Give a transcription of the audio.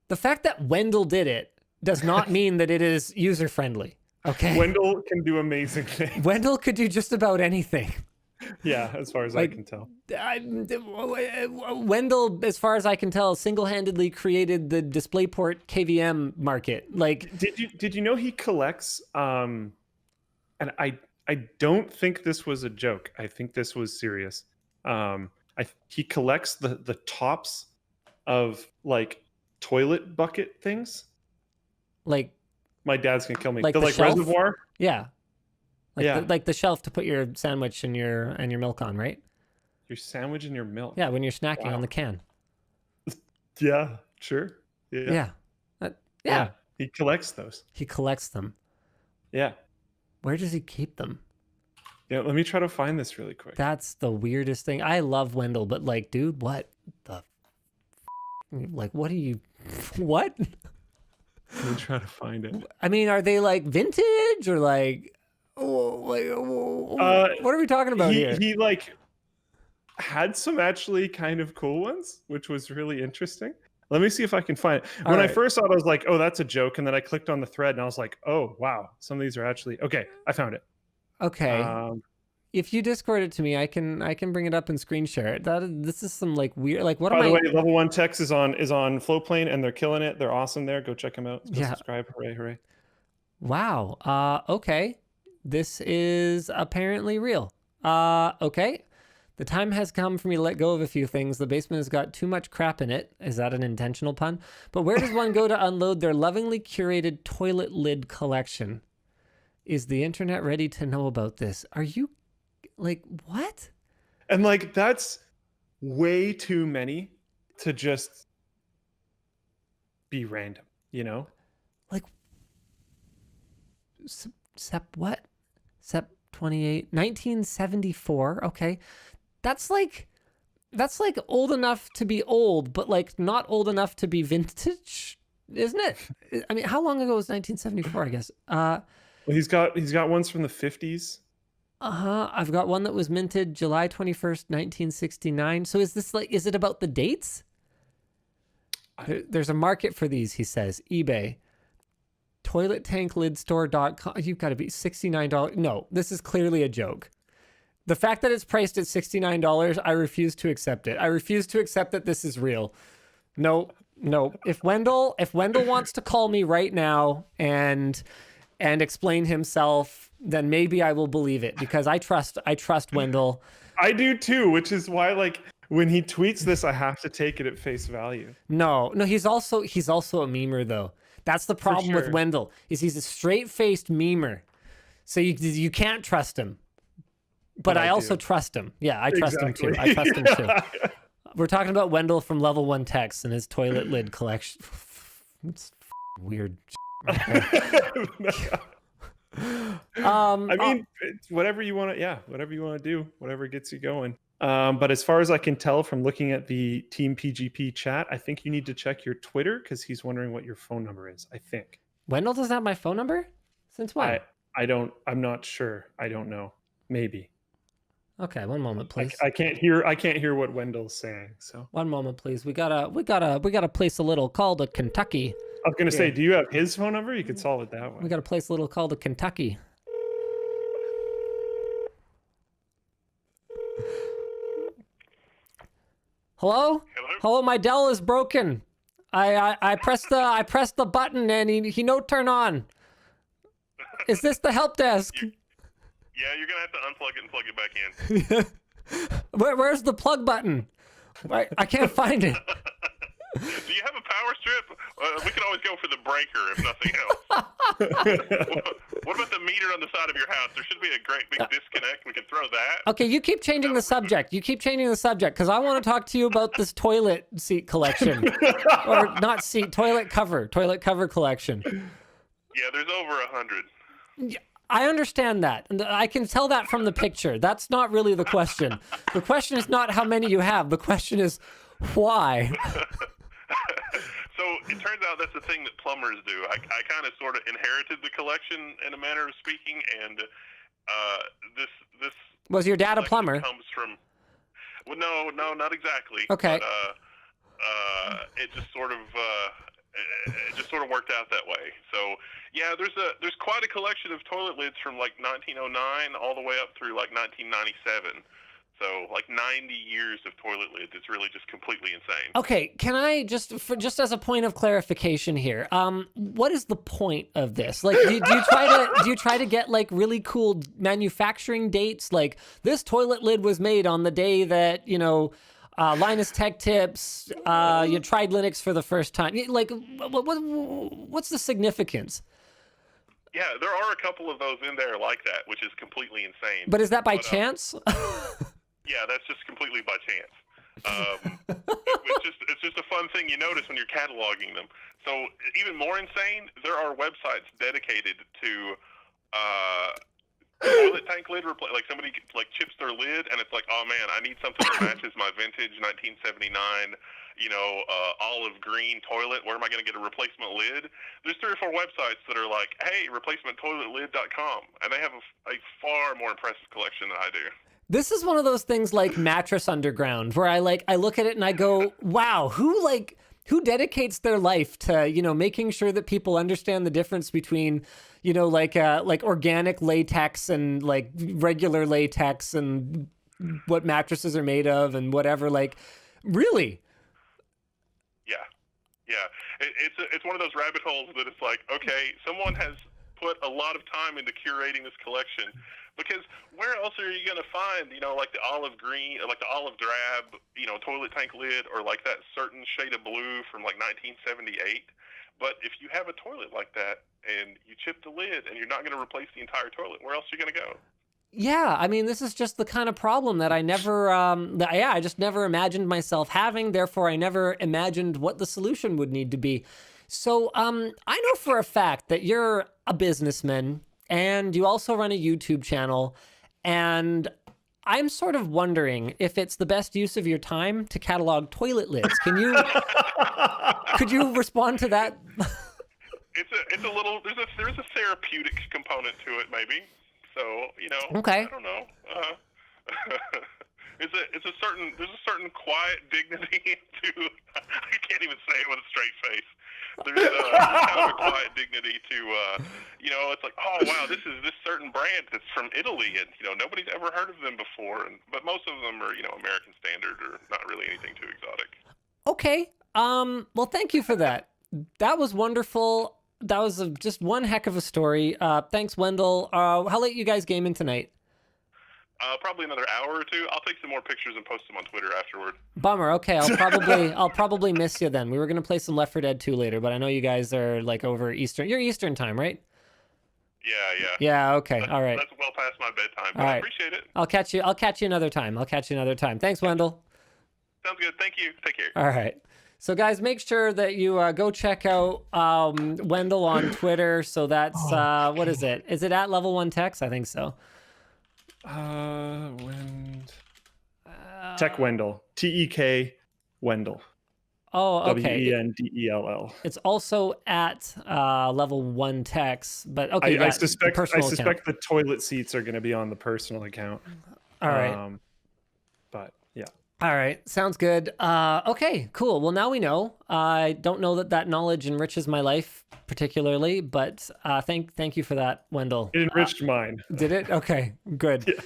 The fact that Wendell did it does not mean that it is user-friendly, okay? Wendell can do amazing things. Wendell could do just about anything. Yeah, as far as I can tell. Wendell, as far as I can tell, single-handedly created the DisplayPort KVM market. Like, did you know he collects? And I don't think this was a joke. I think this was serious. He collects the tops of like toilet bucket things. Like, my dad's gonna kill me. Like the the shelf? reservoir. yeah. Like, Yeah. like the shelf to put your sandwich and your milk on, right? Your sandwich and your milk. Yeah, when you're snacking on the can. Yeah, sure. Yeah. Yeah. He collects those. He collects them. Yeah. Where does he keep them? Yeah, let me try to find this really quick. That's the weirdest thing. I love Wendell, but like, dude, what the like, what are you, what? Let me try to find it. I mean, are they like vintage or like, what are we talking about here? He like had some actually kind of cool ones, which was really interesting. Let me see if I can find it. When I first saw it, I was like, oh, that's a joke. And then I clicked on the thread and I was like, oh, wow. Some of these are actually, okay, I found it. Okay. If you Discord it to me, I can bring it up and screen share it. This is some like weird, like what am I? By the way, Level 1 Text is on Flowplane and they're killing it. They're awesome there. Go check them out. Go subscribe. Hooray, hooray. Wow. Okay. This is apparently real. Okay. The time has come for me to let go of a few things. The basement has got too much crap in it. Is that an intentional pun? But where does one go to unload their lovingly curated toilet lid collection? Is the internet ready to know about this? Are you like, what? And like, that's way too many to just be random, you know? Like, Sep what? Sep 28, 1974. Okay. That's like old enough to be old, but like not old enough to be vintage, isn't it? I mean, how long ago was 1974, I guess? Well, he's got ones from the 50s. I've got one that was minted July 21st, 1969. So is it about the dates? There's a market for these, he says. eBay. ToiletTankLidStore.com. You've got to be $69. No, this is clearly a joke. The fact that it's priced at $69, I refuse to accept it. I refuse to accept that this is real. No. If Wendell wants to call me right now and explain himself, then maybe I will believe it because I trust Wendell. I do too, which is why like when he tweets this, I have to take it at face value. No, he's also a memer though. That's the problem with Wendell, is he's a straight-faced memer. So you can't trust him. But I also trust him. Yeah, I trust him too. I trust him too. We're talking about Wendell from Level 1 Text and his toilet lid collection. It's weird. I mean, it's whatever you want to do, whatever gets you going. But as far as I can tell from looking at the Team PGP chat, I think you need to check your Twitter because he's wondering what your phone number is, I think. Wendell doesn't have my phone number? Since when? I'm not sure. I don't know. Maybe. Okay, one moment, please. I can't hear what Wendell's saying. So one moment, please. We gotta place a little call to Kentucky. I was gonna say, do you have his phone number? You could solve it that way. We gotta place a little call to Kentucky. Hello? Hello, my Dell is broken. I pressed the button and he no turn on. Is this the help desk? Yeah, you're gonna have to unplug it and plug it back in. Where's the plug button? I can't find it. Do you have a power strip? We could always go for the breaker if nothing else. What about the meter on the side of your house? There should be a great big disconnect. We could throw that. Okay, you keep changing the subject. You keep changing the subject because I want to talk to you about this toilet seat collection. Or not seat, toilet cover collection. Yeah, there's over 100. Yeah, I understand that. And I can tell that from the picture. That's not really the question. The question is not how many you have. The question is why. So it turns out that's the thing that plumbers do. I kind of sort of inherited the collection in a manner of speaking, and this was your dad a plumber? Comes from no, not exactly. Okay. But, it just sort of worked out that way. So yeah, there's quite a collection of toilet lids from like 1909 all the way up through like 1997. So like 90 years of toilet lids. It's really just completely insane. Okay, can I just as a point of clarification here, what is the point of this? Like, do you try to get like really cool manufacturing dates? Like, this toilet lid was made on the day that, you know, Linus Tech Tips, you tried Linux for the first time. Like, what's the significance? Yeah, there are a couple of those in there like that, which is completely insane. But is that by chance? Yeah, that's just completely by chance. It's just a fun thing you notice when you're cataloging them. So even more insane, there are websites dedicated to toilet tank lid replace. Like somebody like chips their lid, and it's like, oh man, I need something that matches my vintage 1979, olive green toilet. Where am I going to get a replacement lid? There's 3 or 4 websites that are like, hey, replacementtoiletlid.com, and they have a far more impressive collection than I do. This is one of those things like Mattress Underground, where I look at it and I go, wow, who dedicates their life to, making sure that people understand the difference between, like organic latex and like regular latex and what mattresses are made of and whatever. Like, really? Yeah. It's one of those rabbit holes that it's like, okay, someone has put a lot of time into curating this collection, because where else are you going to find, like the olive green or like the olive drab, toilet tank lid, or like that certain shade of blue from like 1978? But if you have a toilet like that and you chip the lid and you're not going to replace the entire toilet, where else are you going to go? Yeah, I mean, this is just the kind of problem that I never, I just never imagined myself having. Therefore, I never imagined what the solution would need to be. So I know for a fact that you're a businessman and you also run a YouTube channel. And I'm sort of wondering if it's the best use of your time to catalog toilet lids. Could you respond to that? It's a little, there's a therapeutic component to it, maybe. So, okay. I don't know. There's a certain quiet dignity to, I can't even say it with a straight face. There's kind of a quiet dignity to, it's like, oh wow, this is this certain brand that's from Italy, and nobody's ever heard of them before, but most of them are American standard or not really anything too exotic. Okay. Well, thank you for that. That was wonderful. That was just one heck of a story. Thanks, Wendell. How late you guys gaming tonight? Probably another hour or 2. I'll take some more pictures and post them on Twitter afterward. Bummer. Okay, I'll probably miss you then. We were gonna play some Left 4 Dead 2 later, but I know you guys are like over Eastern. You're Eastern time, right? Yeah. Yeah. Okay. All right. That's well past my bedtime. But All right. I appreciate it. I'll catch you another time. Thanks, Wendell. Sounds good. Thank you. Take care. All right. So guys, make sure that you go check out Wendell on Twitter. So that's what is it? Is it at Level 1 Techs? I think so. Tech Wendell. TEK Wendell. Oh, okay. WENDELL. It's also at Level 1 Techs, but okay. I suspect account. the toilet seats are going to be on the personal account. All right. But yeah. All right. Sounds good. Okay, cool. Well, now we know. I don't know that knowledge enriches my life particularly, but thank you for that, Wendell. It enriched mine. Did it? Okay, good. Yeah.